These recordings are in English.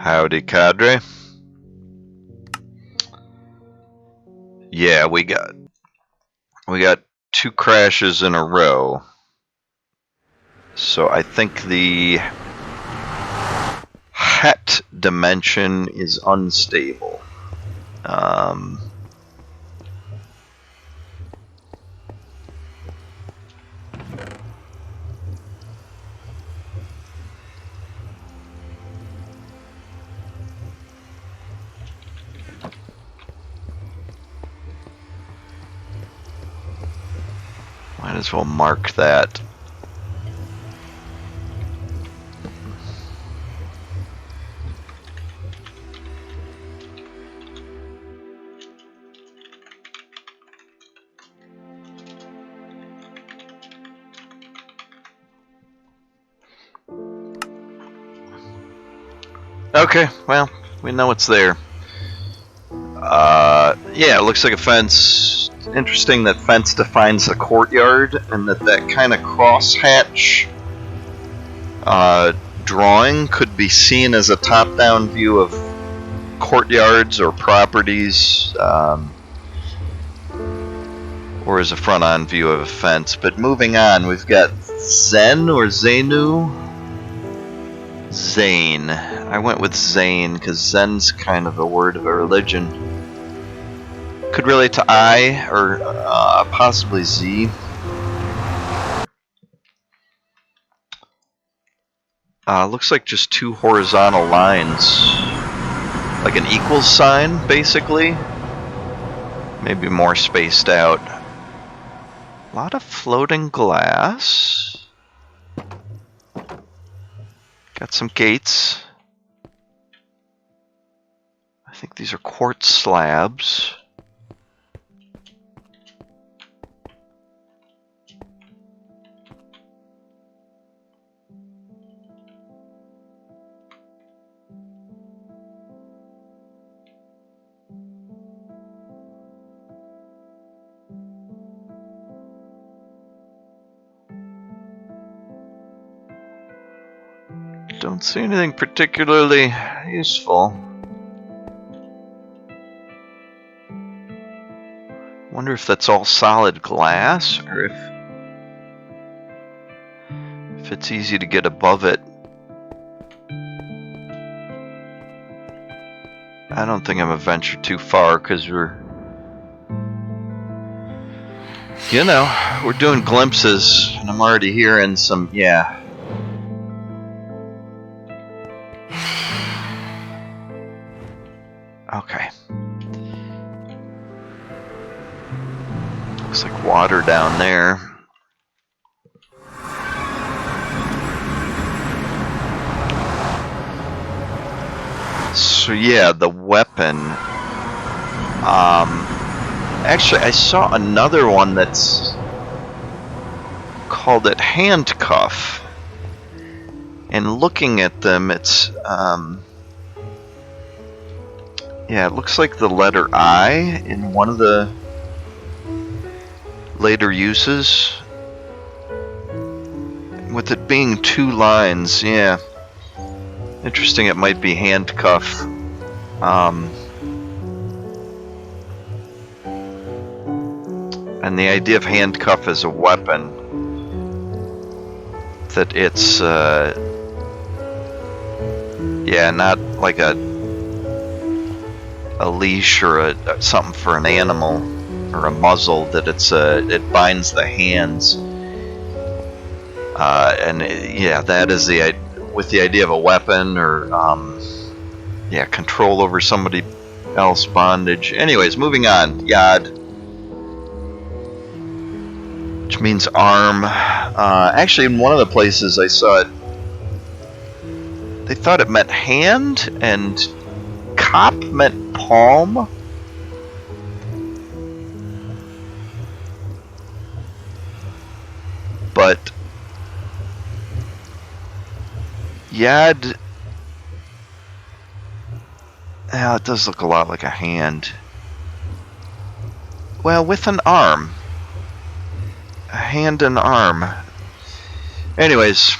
Howdy, cadre. Yeah, we got two crashes in a row. So I think the het dimension is unstable. Might as well mark that. Okay, well, we know it's there. Yeah, it looks like a fence. Interesting that fence defines the courtyard, and that kind of crosshatch drawing could be seen as a top-down view of courtyards or properties, or as a front-on view of a fence. But moving on, we've got Zen or Zenu. Zayn. I went with Zayn because Zen's kind of a word of a religion. Could relate to I or possibly Z. Looks like just two horizontal lines, like an equal sign, basically. Maybe more spaced out. A lot of floating glass. Got some gates. I think these are quartz slabs. Don't see anything particularly useful. Wonder if that's all solid glass, or if it's easy to get above it. I don't think I'm gonna venture too far because we're doing glimpses, and I'm already hearing some, yeah. Okay. Looks like water down there. So yeah, the weapon. Actually, I saw another one that's called it handcuff. And looking at them, it's yeah, it looks like the letter I in one of the later uses. With it being two lines, yeah. Interesting, it might be handcuff. And the idea of handcuff as a weapon, that it's, yeah, not like a leash or something for an animal or a muzzle, that it binds the hands. And yeah, that is with the idea of a weapon or yeah, control over somebody else, bondage. Anyways, moving on. Yad, which means arm. Actually, in one of the places I saw it, they thought it meant hand, and kop meant palm. But Yad, yeah, it does look a lot like a hand. Well, with an arm. A hand and arm. Anyways,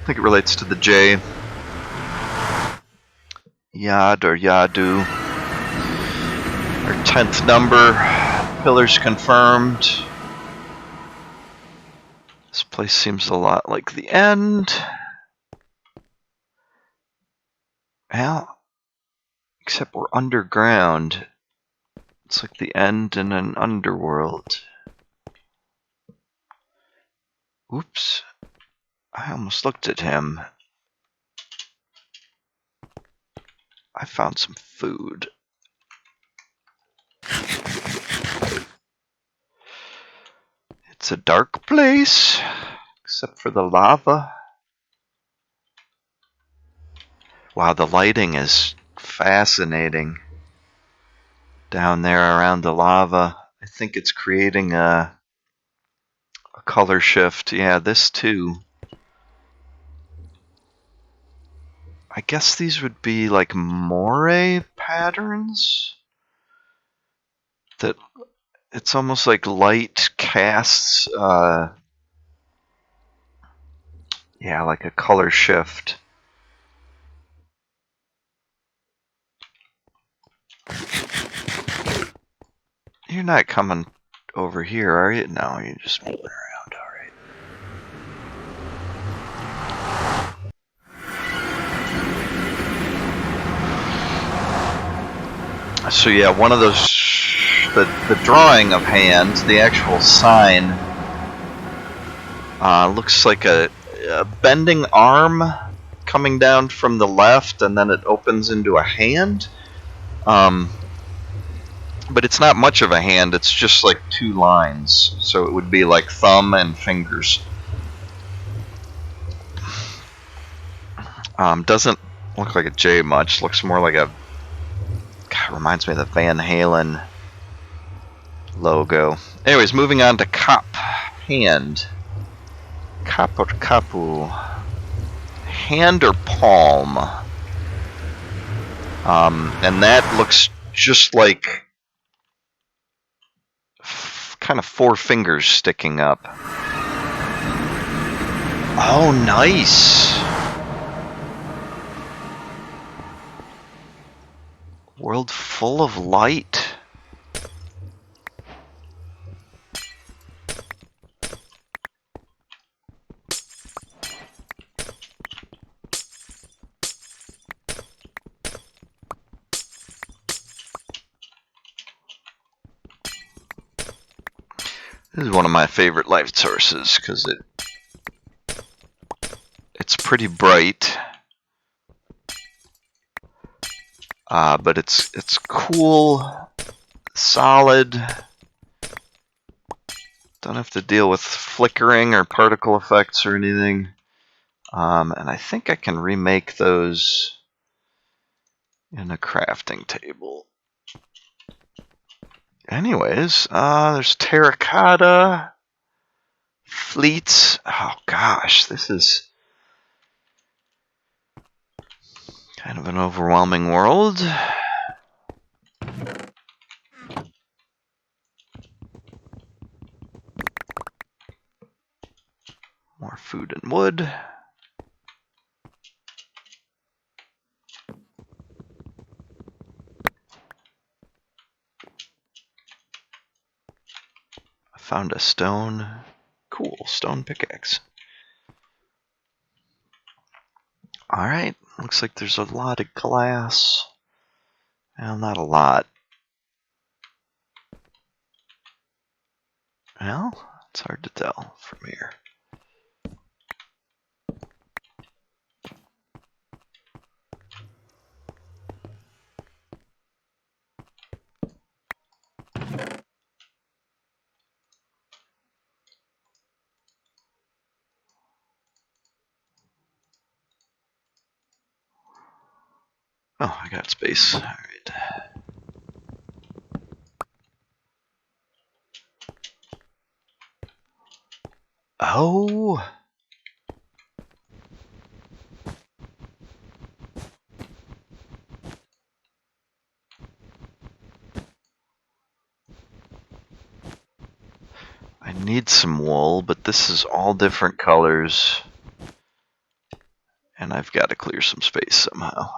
I think it relates to the J. Yad or Yadu. Our 10th number. Pillars confirmed. This place seems a lot like the end. Well, except we're underground. It's like the end in an underworld. Oops. I almost looked at him. I found some food. It's a dark place, except for the lava. Wow, the lighting is fascinating down there around the lava. I think it's creating a color shift. Yeah, this too. I guess these would be like moire patterns. That it's almost like light casts, yeah, like a color shift. You're not coming over here, are you? No, you're just moving around, alright. So yeah, one of those, the drawing of hands, the actual sign, looks like a bending arm coming down from the left, and then it opens into a hand. But it's not much of a hand, it's just like 2 lines. So it would be like thumb and fingers. Doesn't look like a J much, looks more like a... God, reminds me of the Van Halen logo. Anyways, moving on to Kop. Hand. Kop or Kapu. Hand or palm. And that looks just like kind of 4 fingers sticking up. Oh, nice. World full of light. This is one of my favorite light sources because it's pretty bright, but it's cool, solid. Don't have to deal with flickering or particle effects or anything. And I think I can remake those in a crafting table. Anyways, there's terracotta, fleets. Oh gosh, this is kind of an overwhelming world. More food and wood. I found a stone. Cool, stone pickaxe. Alright, looks like there's a lot of glass. Well, not a lot. Well, it's hard to tell from here. Oh, I got space. Alright. Oh! I need some wool, but this is all different colors. And I've got to clear some space somehow.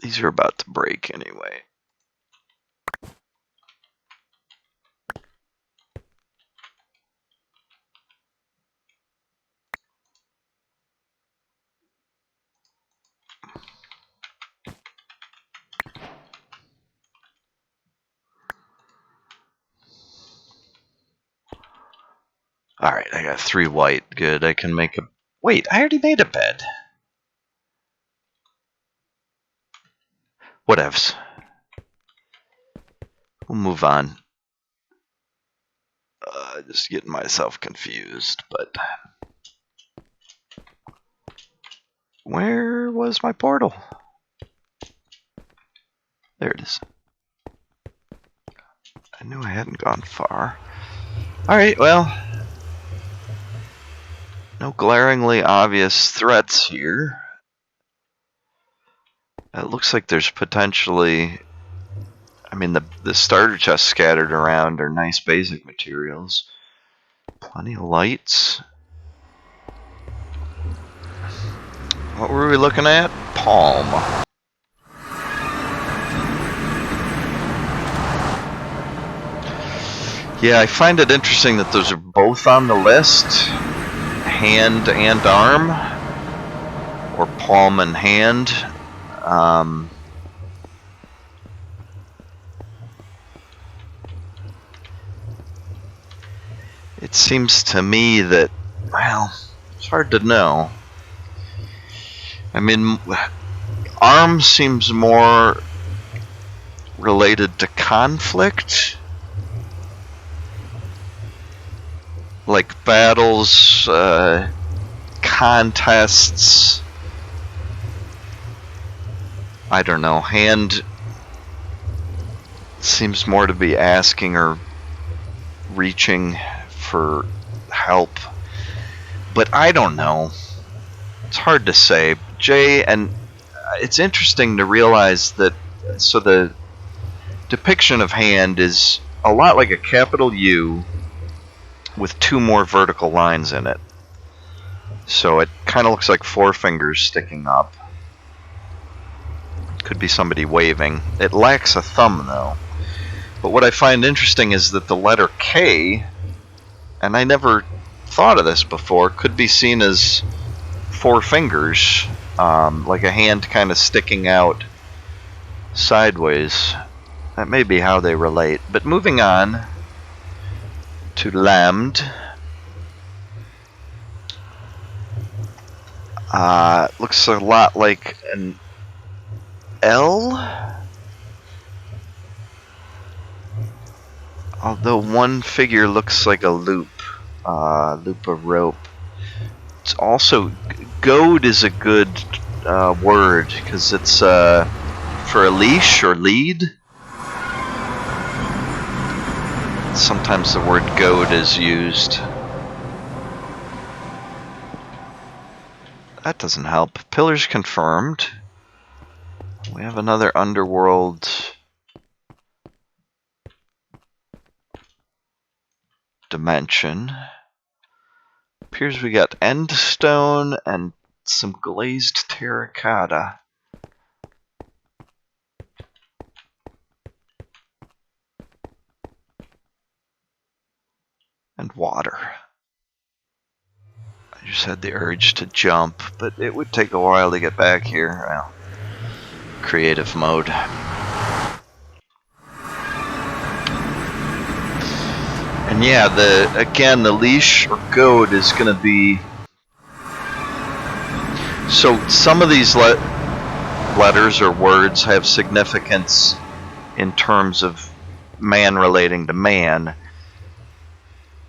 These are about to break anyway. Alright, I got 3 white. Good, I can make a... Wait, I already made a bed. Whatevs. We'll move on. Just getting myself confused, but... Where was my portal? There it is. I knew I hadn't gone far. Alright, well... No glaringly obvious threats here. It looks like there's potentially... I mean, the starter chests scattered around are nice basic materials. Plenty of lights. What were we looking at? Palm. Yeah, I find it interesting that those are both on the list. Hand and arm. Or palm and hand. It seems to me that, well, it's hard to know. I mean, arm seems more related to conflict. Like battles, contests. I don't know. Hand seems more to be asking or reaching for help. But I don't know. It's hard to say. Jay, and it's interesting to realize that, so the depiction of hand is a lot like a capital U with 2 more vertical lines in it. So it kind of looks like 4 fingers sticking up. Could be somebody waving. It lacks a thumb, though. But what I find interesting is that the letter K, and I never thought of this before, could be seen as 4 fingers, like a hand kind of sticking out sideways. That may be how they relate. But moving on to Lamd. Looks a lot like an L, although one figure looks like a loop of rope. It's also, goad is a good word, because it's for a leash or lead. Sometimes the word goad is used. That doesn't help. Pillars confirmed. We have another underworld dimension. Appears we got end stone and some glazed terracotta. And water. I just had the urge to jump, but it would take a while to get back here. Well, creative mode. And yeah, the leash or goad is going to be... So some of these letters or words have significance in terms of man relating to man.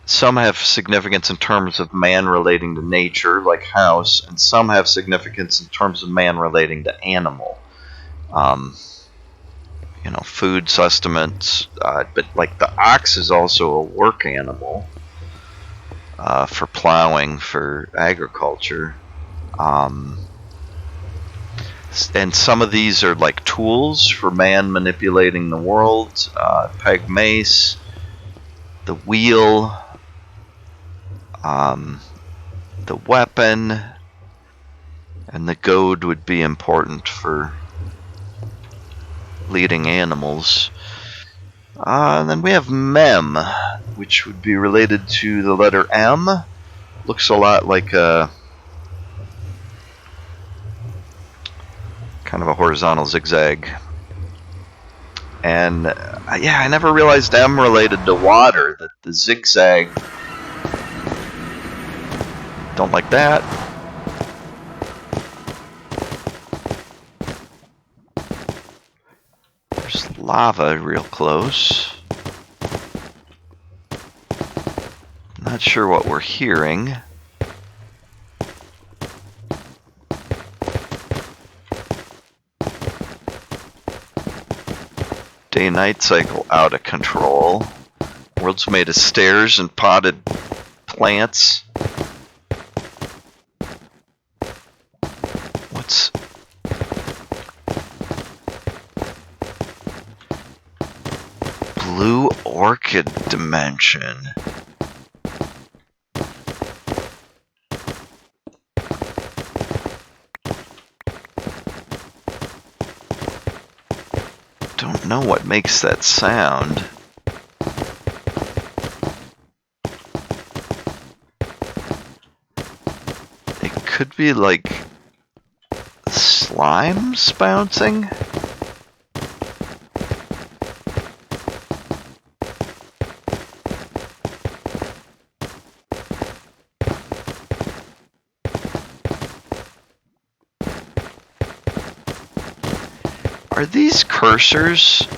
Some have significance in terms of man relating to nature, like house, and some have significance in terms of man relating to animal. Food, sustenance, but like the ox is also a work animal for plowing, for agriculture. And some of these are like tools for man manipulating the world. Peg mace, the wheel, the weapon, and the goad would be important for leading animals. And then we have mem, which would be related to the letter M. Looks a lot like a kind of a horizontal zigzag. And yeah, I never realized M related to water, that the zigzag. Don't like that. There's lava real close. Not sure what we're hearing. Day-night cycle out of control. World's made of stairs and potted plants. What's... Blue Orchid Dimension. Don't know what makes that sound. It could be like slimes bouncing. Are these cursors?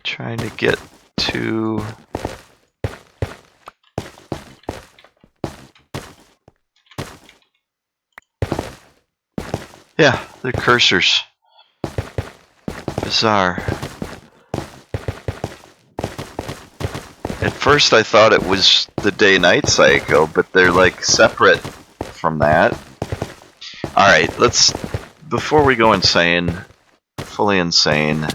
Trying to get to... Yeah, they're cursors. Bizarre. At first I thought it was the day-night cycle, but they're like separate from that. Alright, let's... Before we go insane, fully insane...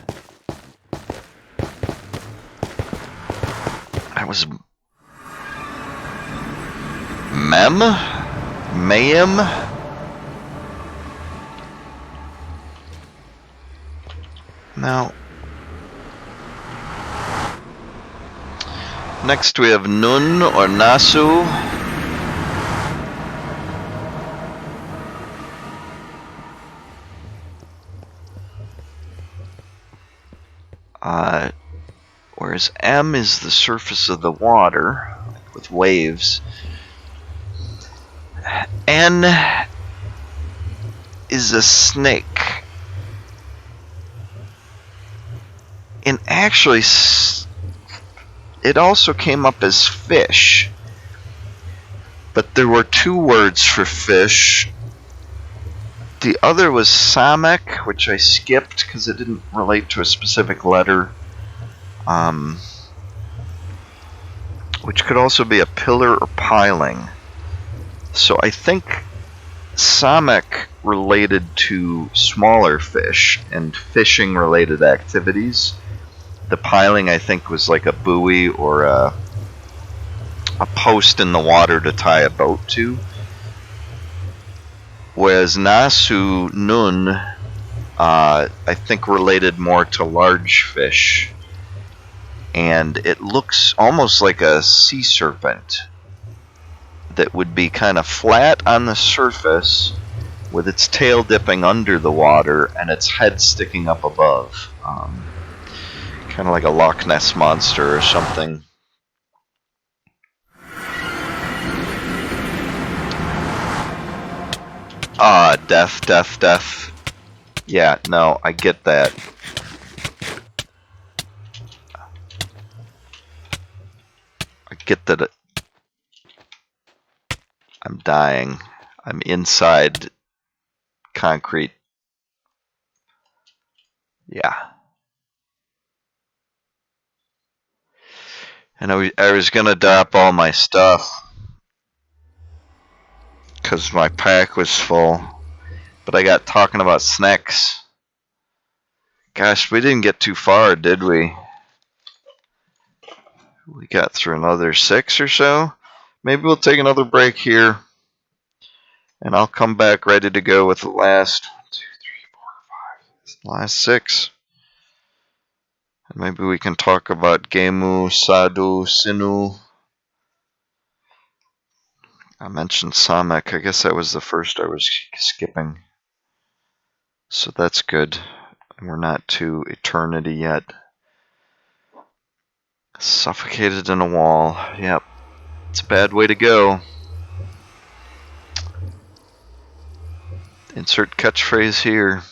I was... Mayim? No. Next we have Nun or Nasu. Whereas M is the surface of the water, with waves. N is a snake. And actually, it also came up as fish. But there were two words for fish. The other was samek, which I skipped because it didn't relate to a specific letter. Which could also be a pillar or piling. So I think samek related to smaller fish and fishing related activities. The piling, I think, was like a buoy or a post in the water to tie a boat to. Whereas Nasu Nun, I think, related more to large fish. And it looks almost like a sea serpent that would be kind of flat on the surface with its tail dipping under the water and its head sticking up above. Kind of like a Loch Ness monster or something. Death. Yeah, no, I get that. I get that I'm dying. I'm inside concrete. Yeah. And I was gonna drop all my stuff because my pack was full, but I got talking about snacks. Gosh, we didn't get too far, did we? We got through another 6 or so. Maybe we'll take another break here, and I'll come back ready to go with the last 6. And maybe we can talk about Gemu, Sadu, Sinu. I mentioned Samek. I guess that was the first I was skipping. So that's good. We're not to eternity yet. Suffocated in a wall. Yep. It's a bad way to go. Insert catchphrase here.